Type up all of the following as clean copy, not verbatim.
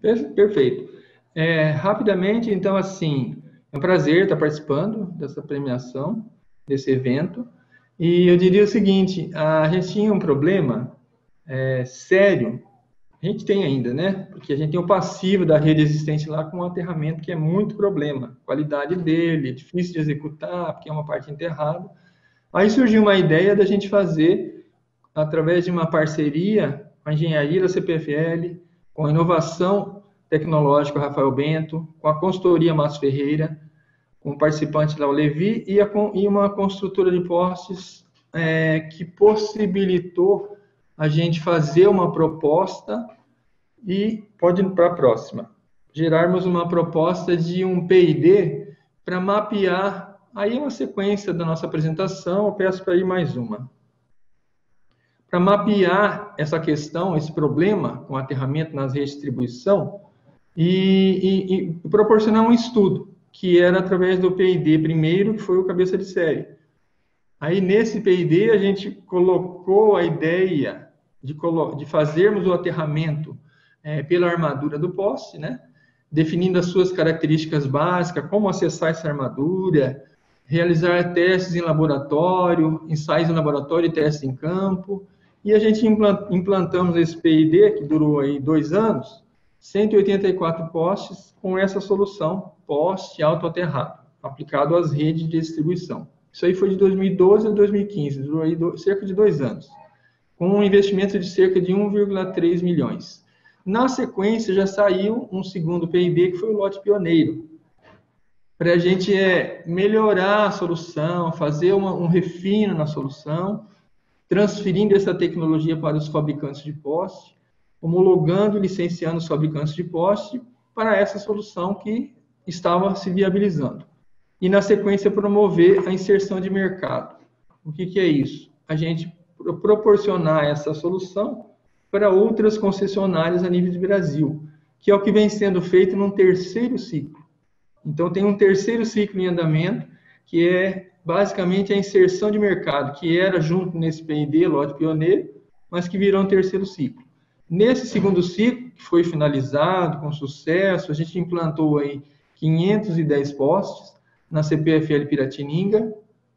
Perfeito. Rapidamente, então, assim, é um prazer estar participando dessa premiação, desse evento. E eu diria o seguinte: a gente tinha um problema sério, a gente tem ainda, né? Porque a gente tem o passivo da rede existente lá com um aterramento que é muito problema. A qualidade dele é difícil de executar, porque é uma parte enterrada. Aí surgiu uma ideia da gente fazer, através de uma parceria com a engenharia da CPFL, com a inovação tecnológica Rafael Bento, com a consultoria Márcio Ferreira, com o participante lá o Levi e uma construtora de postes que possibilitou a gente fazer uma proposta e pode ir para a próxima. Gerarmos uma proposta de um P&D para mapear aí uma sequência da nossa apresentação. Eu peço para ir mais uma. Para mapear essa questão, esse problema com aterramento nas redes de distribuição e proporcionar um estudo, que era através do P&D primeiro, que foi o cabeça de série. Aí, nesse P&D, a gente colocou a ideia de fazermos o aterramento pela armadura do poste, né? Definindo as suas características básicas, como acessar essa armadura, realizar testes em laboratório, ensaios em laboratório e testes em campo. E a gente implantamos esse P&D, que durou aí 2 anos, 184 postes com essa solução, poste autoaterrado, aplicado às redes de distribuição. Isso aí foi de 2012 a 2015, durou aí cerca de 2 anos, com um investimento de cerca de 1,3 milhões. Na sequência, já saiu um segundo P&D, que foi o lote pioneiro, para a gente melhorar a solução, fazer um refino na solução, transferindo essa tecnologia para os fabricantes de poste, homologando e licenciando os fabricantes de poste para essa solução que estava se viabilizando. E, na sequência, promover a inserção de mercado. O que é isso? A gente proporcionar essa solução para outras concessionárias a nível de Brasil, que é o que vem sendo feito num terceiro ciclo. Então, tem um terceiro ciclo em andamento, que é basicamente a inserção de mercado, que era junto nesse P&D, lote pioneiro, mas que virou um terceiro ciclo. Nesse segundo ciclo, que foi finalizado com sucesso, a gente implantou aí 510 postes na CPFL Piratininga,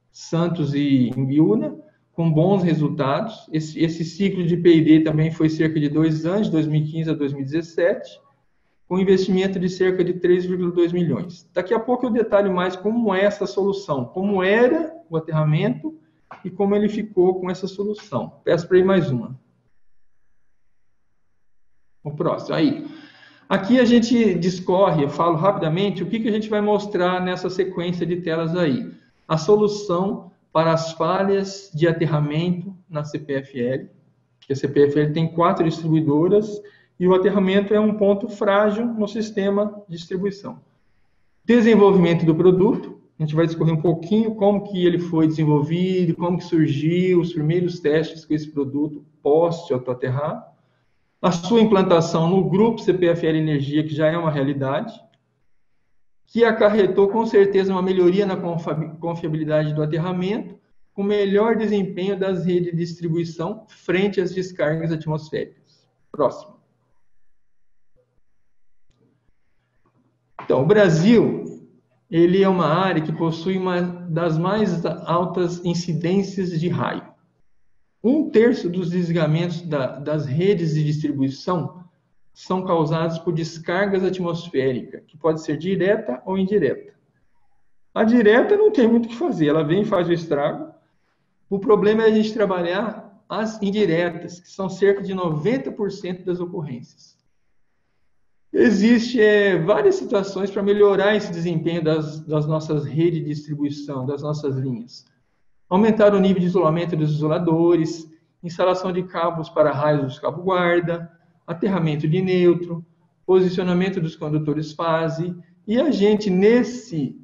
Santos e Imbiúna, com bons resultados. Esse ciclo de P&D também foi cerca de 2 anos, de 2015 a 2017, com investimento de cerca de 3,2 milhões. Daqui a pouco eu detalho mais como é essa solução, como era o aterramento e como ele ficou com essa solução. Peço para ir mais uma. O próximo, aí. Aqui a gente discorre, eu falo rapidamente, o que a gente vai mostrar nessa sequência de telas aí. A solução para as falhas de aterramento na CPFL, que a CPFL tem 4 distribuidoras, e o aterramento é um ponto frágil no sistema de distribuição. Desenvolvimento do produto, a gente vai discorrer um pouquinho como que ele foi desenvolvido, como que surgiu, os primeiros testes com esse produto post-autoaterrado, a sua implantação no grupo CPFL Energia, que já é uma realidade, que acarretou com certeza uma melhoria na confiabilidade do aterramento, com melhor desempenho das redes de distribuição frente às descargas atmosféricas. Próximo. Então, o Brasil, ele é uma área que possui uma das mais altas incidências de raio. 1/3 dos desligamentos das redes de distribuição são causados por descargas atmosféricas, que pode ser direta ou indireta. A direta não tem muito o que fazer, ela vem e faz o estrago. O problema é a gente trabalhar as indiretas, que são cerca de 90% das ocorrências. Existem várias situações para melhorar esse desempenho das nossas redes de distribuição, das nossas linhas. Aumentar o nível de isolamento dos isoladores, instalação de cabos para raios dos cabos guarda, aterramento de neutro, posicionamento dos condutores fase. E a gente, nesse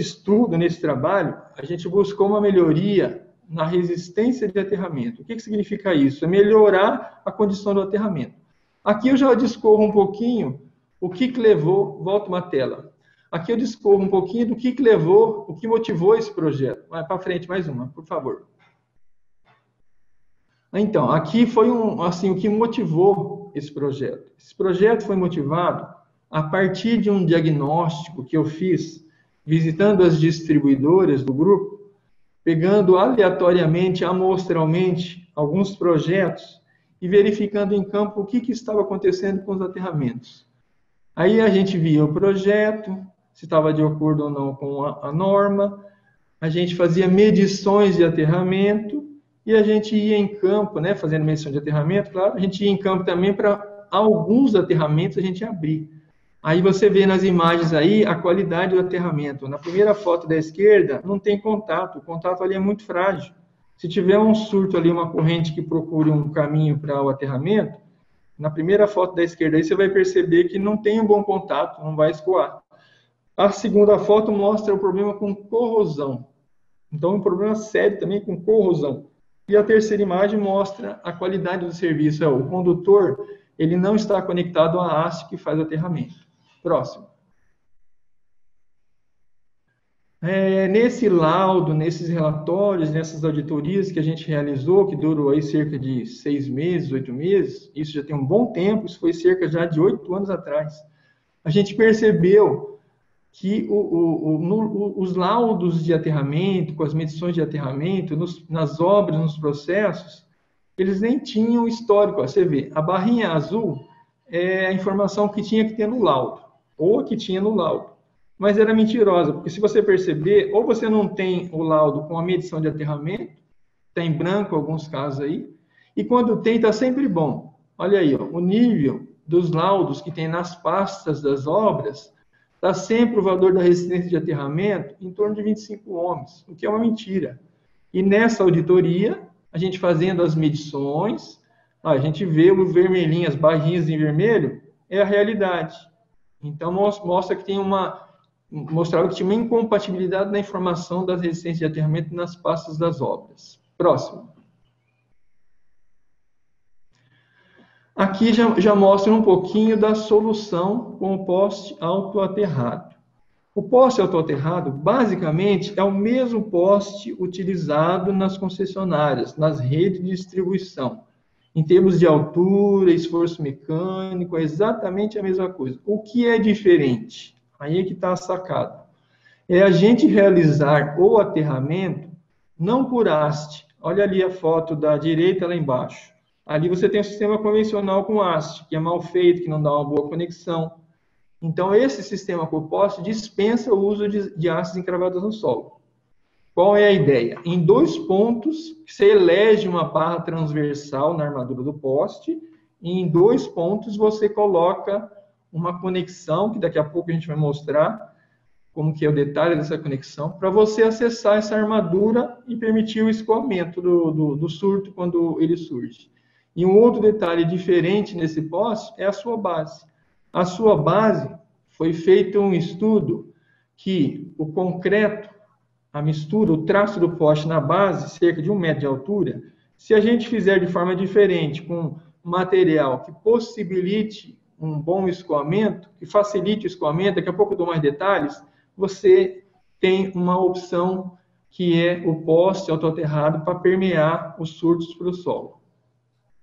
estudo, nesse trabalho, a gente buscou uma melhoria na resistência de aterramento. O que significa isso? É melhorar a condição do aterramento. Aqui eu já discorro um pouquinho o que levou, volta uma tela. Aqui eu discorro um pouquinho do que levou, o que motivou esse projeto. Vai para frente, mais uma, por favor. Então, aqui foi o que motivou motivou esse projeto? Esse projeto foi motivado a partir de um diagnóstico que eu fiz visitando as distribuidoras do grupo, pegando aleatoriamente, amostralmente, alguns projetos e verificando em campo o que estava acontecendo com os aterramentos. Aí a gente via o projeto, se estava de acordo ou não com a norma, a gente fazia medições de aterramento e a gente ia em campo, né, fazendo medição de aterramento, claro, a gente ia em campo também para alguns aterramentos a gente abrir. Aí você vê nas imagens aí a qualidade do aterramento. Na primeira foto da esquerda não tem contato, o contato ali é muito frágil. Se tiver um surto ali, uma corrente que procure um caminho para o aterramento, na primeira foto da esquerda aí você vai perceber que não tem um bom contato, não vai escoar. A segunda foto mostra o problema com corrosão. Então, um problema sério também com corrosão. E a terceira imagem mostra a qualidade do serviço. O condutor, ele não está conectado à haste que faz o aterramento. Próximo. Nesse laudo, nesses relatórios, nessas auditorias que a gente realizou, que durou aí cerca de 6 meses, 8 meses, isso já tem um bom tempo, isso foi cerca já de 8 anos atrás, a gente percebeu que os laudos de aterramento, com as medições de aterramento, nas obras, nos processos, eles nem tinham histórico. Você vê, a barrinha azul é a informação que tinha que ter no laudo, ou que tinha no laudo. Mas era mentirosa, porque se você perceber, ou você não tem o laudo com a medição de aterramento, está em branco alguns casos aí, e quando tem, está sempre bom. Olha aí, ó, o nível dos laudos que tem nas pastas das obras, está sempre o valor da resistência de aterramento em torno de 25 ohms, o que é uma mentira. E nessa auditoria, a gente fazendo as medições, a gente vê o vermelhinho, as barrinhas em vermelho, é a realidade. Então, mostra que tem mostrava que tinha uma incompatibilidade na informação das resistências de aterramento nas pastas das obras. Próximo. Aqui já mostra um pouquinho da solução com o poste autoaterrado. O poste autoaterrado, basicamente, é o mesmo poste utilizado nas concessionárias, nas redes de distribuição. Em termos de altura, esforço mecânico, é exatamente a mesma coisa. O que é diferente? Aí é que está a sacada. É a gente realizar o aterramento não por haste. Olha ali a foto da direita lá embaixo. Ali você tem um sistema convencional com haste, que é mal feito, que não dá uma boa conexão. Então, esse sistema por poste dispensa o uso de hastes encravadas no solo. Qual é a ideia? Em 2 pontos, você elege uma barra transversal na armadura do poste, e em 2 pontos você coloca uma conexão, que daqui a pouco a gente vai mostrar como que é o detalhe dessa conexão, para você acessar essa armadura e permitir o escoamento do surto quando ele surge. E um outro detalhe diferente nesse poste é a sua base. A sua base, foi feito um estudo que o concreto, a mistura, o traço do poste na base, cerca de 1 metro de altura, se a gente fizer de forma diferente, com material que possibilite um bom escoamento, que facilite o escoamento, daqui a pouco eu dou mais detalhes, você tem uma opção que é o poste autoaterrado para permear os surtos para o solo.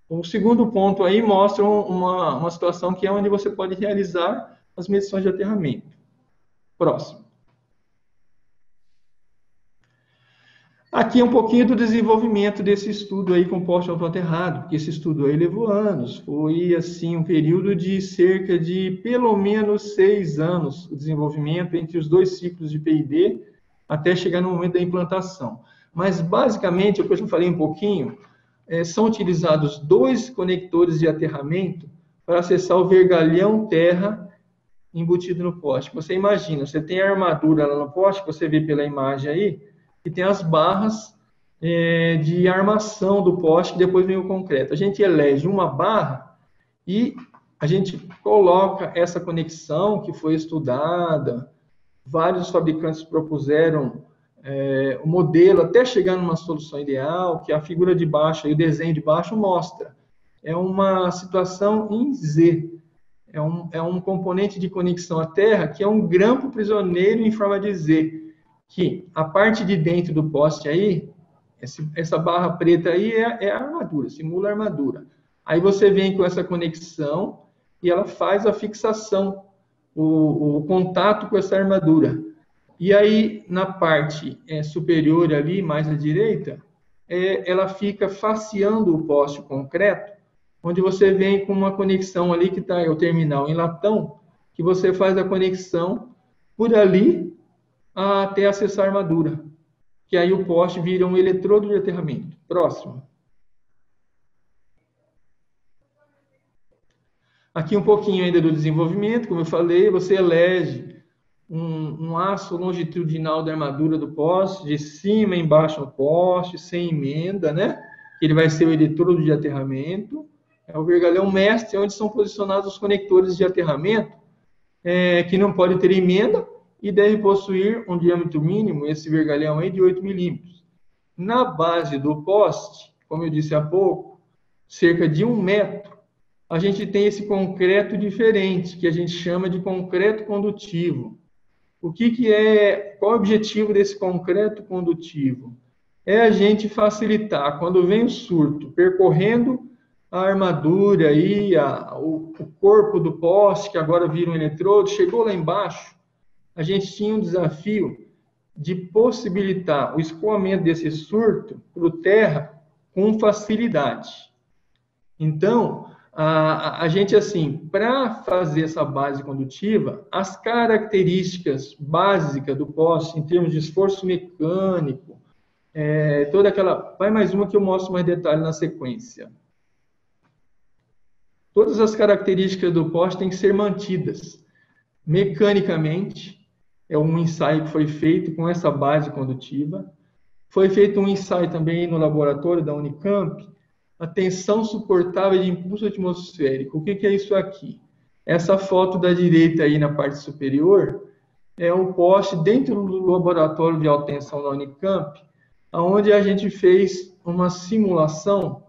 O segundo ponto aí mostra uma situação que é onde você pode realizar as medições de aterramento. Próximo. Aqui é um pouquinho do desenvolvimento desse estudo aí com poste autoaterrado, porque esse estudo aí levou anos, foi assim um período de cerca de pelo menos 6 anos o desenvolvimento entre os 2 ciclos de P&D até chegar no momento da implantação. Mas basicamente, o que eu já falei um pouquinho, são utilizados 2 conectores de aterramento para acessar o vergalhão terra embutido no poste. Você imagina, você tem a armadura lá no poste, você vê pela imagem aí, e tem as barras de armação do poste, depois vem o concreto. A gente elege uma barra e a gente coloca essa conexão que foi estudada, vários fabricantes propuseram o modelo até chegar numa solução ideal, que a figura de baixo, e o desenho de baixo mostra. É uma situação em Z, é um componente de conexão à terra que é um grampo prisioneiro em forma de Z, que a parte de dentro do poste aí, essa barra preta aí é a armadura, simula a armadura. Aí você vem com essa conexão e ela faz a fixação, o contato com essa armadura. E aí, na parte superior ali, mais à direita, ela fica faceando o poste concreto, onde você vem com uma conexão ali que está o terminal em latão, que você faz a conexão por ali até acessar a armadura. Que aí o poste vira um eletrodo de aterramento. Próximo. Aqui um pouquinho ainda do desenvolvimento, como eu falei, você elege um aço longitudinal da armadura do poste, de cima embaixo no poste, sem emenda, né? Ele vai ser o eletrodo de aterramento. É o vergalhão mestre, onde são posicionados os conectores de aterramento, que não pode ter emenda e deve possuir um diâmetro mínimo, esse vergalhão aí, de 8 milímetros. Na base do poste, como eu disse há pouco, cerca de 1 metro, a gente tem esse concreto diferente, que a gente chama de concreto condutivo. Qual é o objetivo desse concreto condutivo? É a gente facilitar, quando vem o surto, percorrendo a armadura aí, o corpo do poste, que agora vira um eletrodo, chegou lá embaixo, a gente tinha um desafio de possibilitar o escoamento desse surto para terra com facilidade. Então, a gente, assim, para fazer essa base condutiva, as características básicas do poste, em termos de esforço mecânico, toda aquela... Vai mais uma que eu mostro mais detalhe na sequência. Todas as características do poste têm que ser mantidas. Mecanicamente, é um ensaio que foi feito com essa base condutiva. Foi feito um ensaio também no laboratório da Unicamp, a tensão suportável de impulso atmosférico. O que é isso aqui? Essa foto da direita aí na parte superior é um poste dentro do laboratório de alta tensão da Unicamp, onde a gente fez uma simulação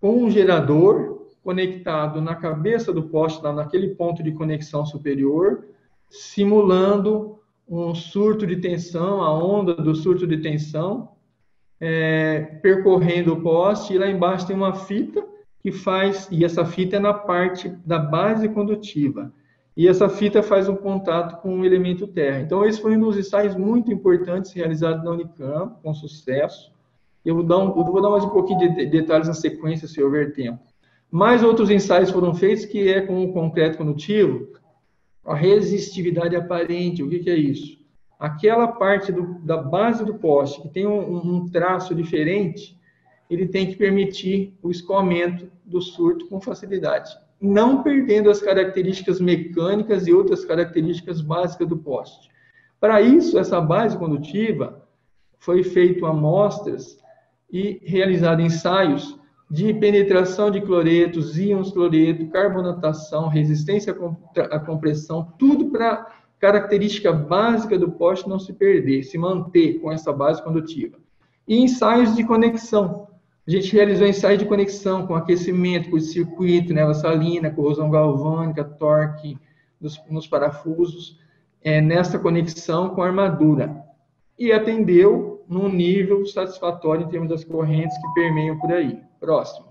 com um gerador conectado na cabeça do poste, lá naquele ponto de conexão superior, simulando um surto de tensão, a onda do surto de tensão, percorrendo o poste, e lá embaixo tem uma fita que faz, e essa fita é na parte da base condutiva, e essa fita faz um contato com o elemento terra. Então, esse foi um dos ensaios muito importantes realizados na Unicamp, com sucesso. Eu vou dar mais um pouquinho de detalhes na sequência, se houver tempo. Mais outros ensaios foram feitos, que é com o concreto condutivo, a resistividade aparente. O que é isso? Aquela parte da base do poste que tem um traço diferente, ele tem que permitir o escoamento do surto com facilidade, não perdendo as características mecânicas e outras características básicas do poste. Para isso, essa base condutiva foi feito amostras e realizado ensaios de penetração de cloretos, íons cloreto, carbonatação, resistência à compressão, tudo para característica básica do poste não se perder, se manter com essa base condutiva. E ensaios de conexão. A gente realizou ensaios de conexão com aquecimento, com circuito, neva salina, corrosão galvânica, torque nos parafusos, nessa conexão com a armadura. E atendeu num nível satisfatório em termos das correntes que permeiam por aí. Próximo.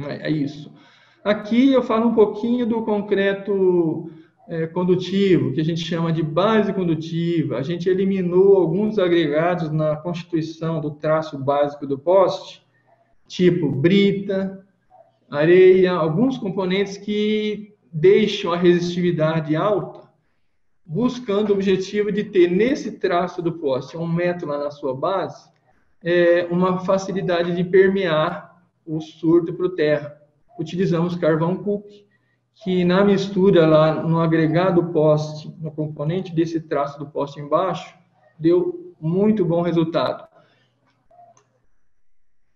É isso. Aqui eu falo um pouquinho do concreto condutivo, que a gente chama de base condutiva. A gente eliminou alguns agregados na constituição do traço básico do poste, tipo brita, areia, alguns componentes que deixam a resistividade alta, buscando o objetivo de ter nesse traço do poste, 1 metro lá na sua base, uma facilidade de permear o surto para o terra. Utilizamos carvão coke, que na mistura lá no agregado poste, no componente desse traço do poste embaixo, deu muito bom resultado.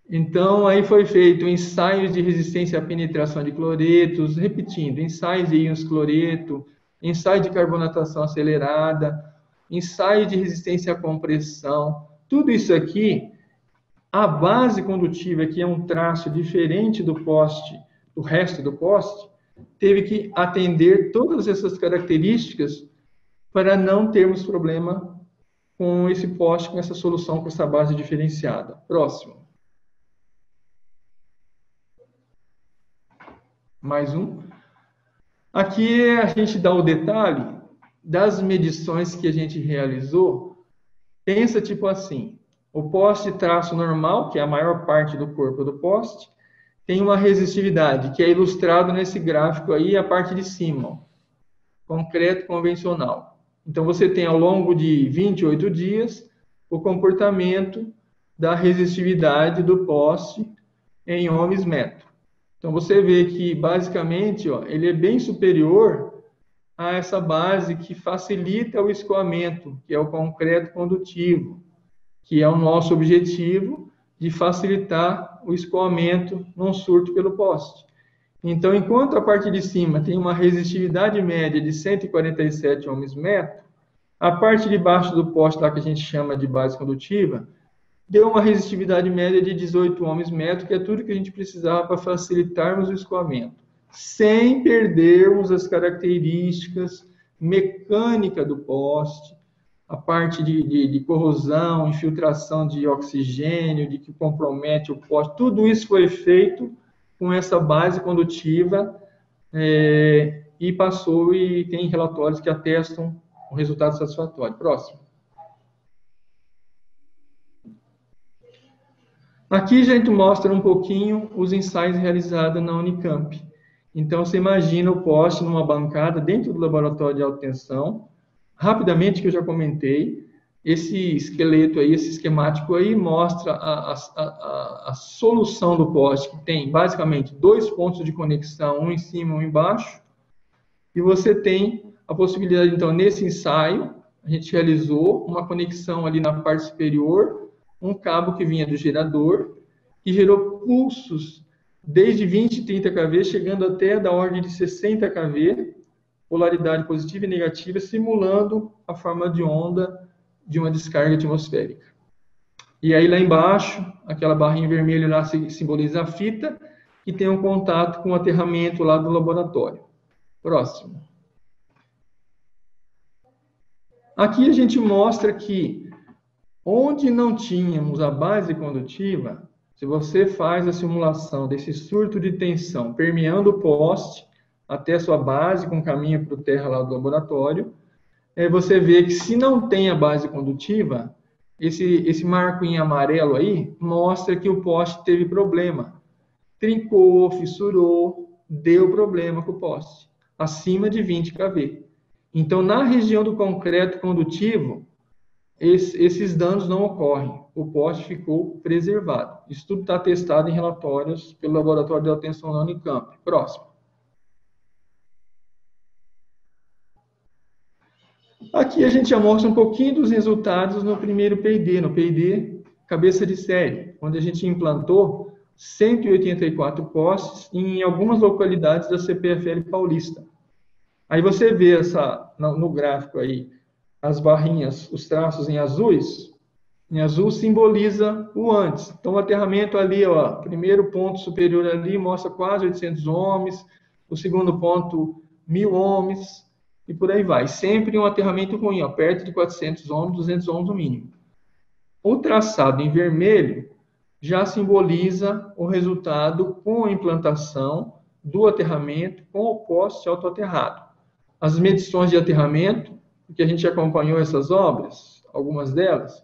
Então, aí foi feito ensaios de resistência à penetração de cloretos, repetindo, ensaios de íons cloreto, ensaio de carbonatação acelerada, ensaio de resistência à compressão. Tudo isso aqui, a base condutiva, que é um traço diferente do poste, do resto do poste, teve que atender todas essas características para não termos problema com esse poste, com essa solução, com essa base diferenciada. Próximo. Mais um. Aqui a gente dá o detalhe das medições que a gente realizou. Pensa tipo assim, o poste traço normal, que é a maior parte do corpo do poste, tem uma resistividade, que é ilustrado nesse gráfico aí, a parte de cima, ó, concreto convencional. Então, você tem ao longo de 28 dias o comportamento da resistividade do poste em ohms metro. Então, você vê que, basicamente, ó, ele é bem superior a essa base que facilita o escoamento, que é o concreto condutivo, que é o nosso objetivo de facilitar o escoamento num surto pelo poste. Então, enquanto a parte de cima tem uma resistividade média de 147 ohms metro, a parte de baixo do poste, lá que a gente chama de base condutiva, deu uma resistividade média de 18 ohms metro, que é tudo que a gente precisava para facilitarmos o escoamento, sem perdermos as características mecânicas do poste, a parte de corrosão, infiltração de oxigênio, de que compromete o poste, tudo isso foi feito com essa base condutiva e passou e tem relatórios que atestam o resultado satisfatório. Próximo. Aqui a gente mostra um pouquinho os ensaios realizados na Unicamp. Então, você imagina o poste numa bancada dentro do laboratório de alta tensão. Rapidamente, que eu já comentei, esse esqueleto aí, esse esquemático aí, mostra a solução do poste, que tem basicamente 2 pontos de conexão, um em cima e um embaixo. E você tem a possibilidade, então, nesse ensaio, a gente realizou uma conexão ali na parte superior, um cabo que vinha do gerador, que gerou pulsos desde 20 e 30 kV, chegando até da ordem de 60 kV, polaridade positiva e negativa, simulando a forma de onda de uma descarga atmosférica. E aí lá embaixo, aquela barrinha vermelha lá simboliza a fita, que tem um contato com o aterramento lá do laboratório. Próximo. Aqui a gente mostra que onde não tínhamos a base condutiva, se você faz a simulação desse surto de tensão permeando o poste até a sua base, com caminho para o terra lá do laboratório, você vê que se não tem a base condutiva, esse marco em amarelo aí mostra que o poste teve problema. Trincou, fissurou, deu problema com o poste, acima de 20 kV. Então, na região do concreto condutivo, esses danos não ocorrem. O poste ficou preservado. Isso tudo está testado em relatórios pelo Laboratório de Alta Tensão da Unicamp. Próximo. Aqui a gente já mostra um pouquinho dos resultados no primeiro P&D, no P&D cabeça de série, onde a gente implantou 184 postes em algumas localidades da CPFL Paulista. Aí você vê no gráfico aí, as barrinhas, os traços em azul simboliza o antes. Então, o aterramento ali, ó, primeiro ponto superior ali mostra quase 800 ohms, o segundo ponto 1000 ohms, e por aí vai. Sempre um aterramento ruim, ó, perto de 400 ohms, 200 ohms no mínimo. O traçado em vermelho já simboliza o resultado com a implantação do aterramento com o poste autoaterrado. As medições de aterramento, porque a gente acompanhou essas obras, algumas delas,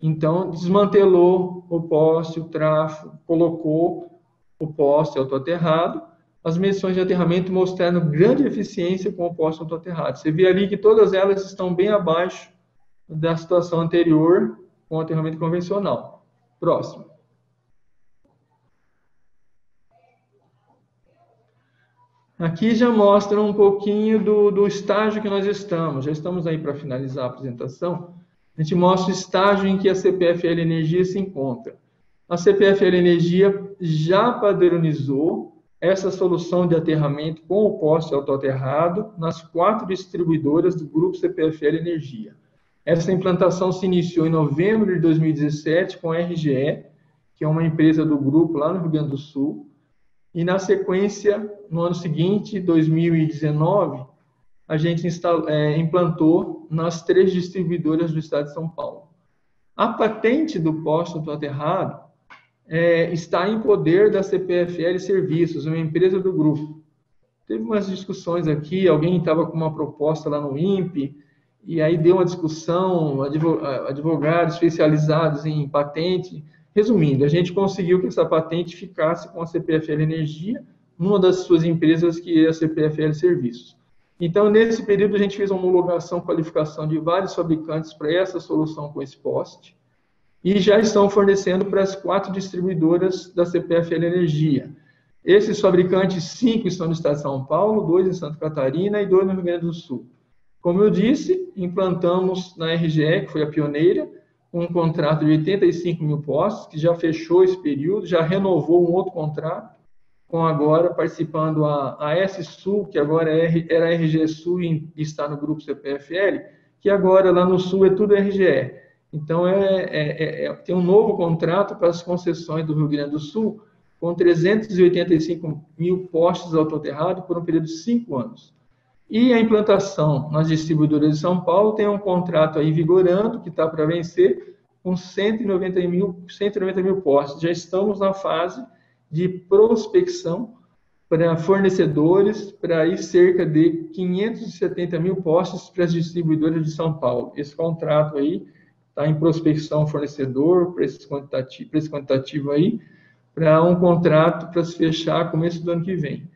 então desmantelou o poste, o trafo, colocou o poste autoaterrado. As medições de aterramento mostraram grande eficiência com o poste autoaterrado. Você vê ali que todas elas estão bem abaixo da situação anterior com o aterramento convencional. Próximo. Aqui já mostra um pouquinho do estágio que nós estamos. Já estamos aí para finalizar a apresentação. A gente mostra o estágio em que a CPFL Energia se encontra. A CPFL Energia já padronizou essa solução de aterramento com o poste autoaterrado nas 4 distribuidoras do grupo CPFL Energia. Essa implantação se iniciou em novembro de 2017 com a RGE, que é uma empresa do grupo lá no Rio Grande do Sul. E na sequência, no ano seguinte, 2019, a gente implantou nas 3 distribuidoras do estado de São Paulo. A patente do poste autoaterrado está em poder da CPFL Serviços, uma empresa do grupo. teve umas discussões aqui, alguém estava com uma proposta lá no INPE, e aí deu uma discussão, advogados especializados em patente. Resumindo, a gente conseguiu que essa patente ficasse com a CPFL Energia, numa das suas empresas, que é a CPFL Serviços. Então, nesse período, a gente fez uma homologação, qualificação de vários fabricantes para essa solução com esse poste, e já estão fornecendo para as 4 distribuidoras da CPFL Energia. Esses fabricantes, 5 estão no estado de São Paulo, 2 em Santa Catarina e 2 no Rio Grande do Sul. Como eu disse, implantamos na RGE, que foi a pioneira, um contrato de 85 mil postes, que já fechou esse período, já renovou um outro contrato, com agora participando a S-Sul, que agora era a RGE Sul e está no grupo CPFL, que agora lá no Sul é tudo RGE. Então, tem um novo contrato para as concessões do Rio Grande do Sul, com 385 mil postes autoterrados por um período de 5 anos. E a implantação nas distribuidoras de São Paulo tem um contrato aí vigorando, que está para vencer, com 190 mil postes. Já estamos na fase de prospecção para fornecedores, para ir cerca de 570 mil postes para as distribuidoras de São Paulo. Esse contrato aí está em prospecção fornecedor, para esse quantitativo aí, para um contrato para se fechar começo do ano que vem.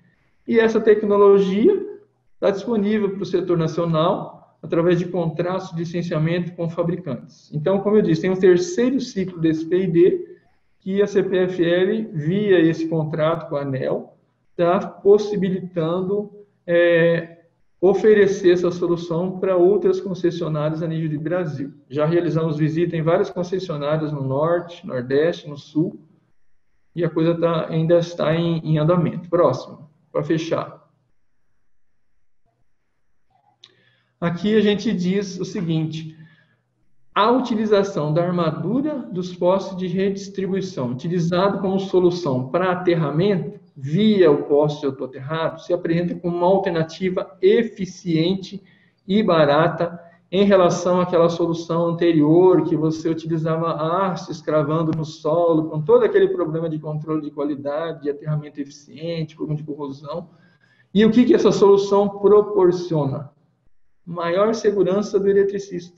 E essa tecnologia está disponível para o setor nacional através de contratos de licenciamento com fabricantes. Então, como eu disse, tem um terceiro ciclo desse P&D que a CPFL, via esse contrato com a ANEEL, está possibilitando oferecer essa solução para outras concessionárias a nível de Brasil. Já realizamos visita em várias concessionárias no Norte, Nordeste, no Sul, e a coisa ainda está em andamento. Próximo, para fechar. Aqui a gente diz o seguinte: a utilização da armadura dos postes de redistribuição, utilizado como solução para aterramento, via o poste autoterrado, se apresenta como uma alternativa eficiente e barata em relação àquela solução anterior, que você utilizava hastes cravando no solo, com todo aquele problema de controle de qualidade, de aterramento eficiente, problema de corrosão. E o que essa solução proporciona? Maior segurança do eletricista.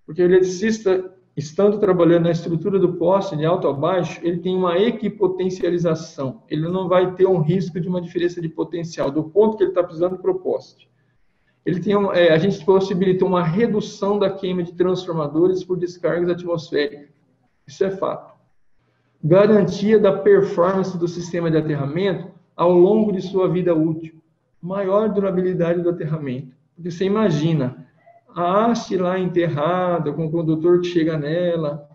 Porque o eletricista, estando trabalhando na estrutura do poste, de alto a baixo, ele tem uma equipotencialização. Ele não vai ter um risco de uma diferença de potencial, do ponto que ele está precisando para o poste. A gente possibilita uma redução da queima de transformadores por descargas atmosféricas. Isso é fato. Garantia da performance do sistema de aterramento ao longo de sua vida útil. Maior durabilidade do aterramento. Porque você imagina, a haste lá enterrada, com o condutor que chega nela,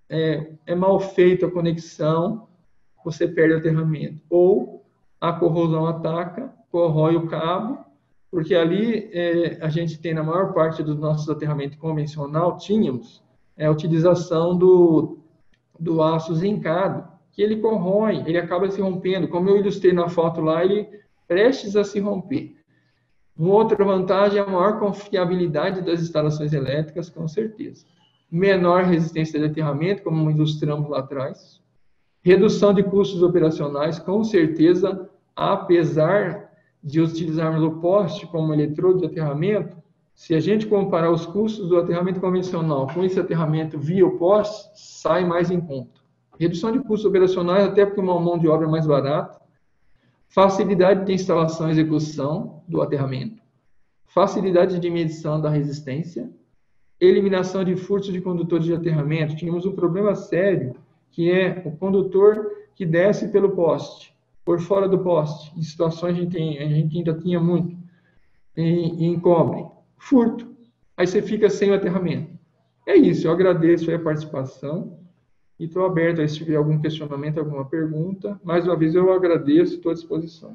é mal feita a conexão, você perde o aterramento. Ou a corrosão ataca, corrói o cabo, porque ali a gente tem, na maior parte dos nossos aterramentos convencional, tínhamos a utilização do aço zincado, que ele corrói, ele acaba se rompendo. Como eu ilustrei na foto lá, ele prestes a se romper. Uma outra vantagem é a maior confiabilidade das instalações elétricas, com certeza. Menor resistência de aterramento, como ilustramos lá atrás. Redução de custos operacionais, com certeza, apesar de utilizarmos o poste como eletrodo de aterramento, se a gente comparar os custos do aterramento convencional com esse aterramento via o poste, sai mais em conta. Redução de custos operacionais, até porque uma mão de obra é mais barata. Facilidade de instalação e execução do aterramento. Facilidade de medição da resistência. Eliminação de furtos de condutores de aterramento. Tínhamos um problema sério, que é o condutor que desce pelo poste, por fora do poste. Em situações a gente ainda tinha muito em cobre. Furto. Aí você fica sem o aterramento. É isso, eu agradeço a participação e estou aberto a se tiver algum questionamento, alguma pergunta. Mais uma vez eu agradeço, estou à disposição.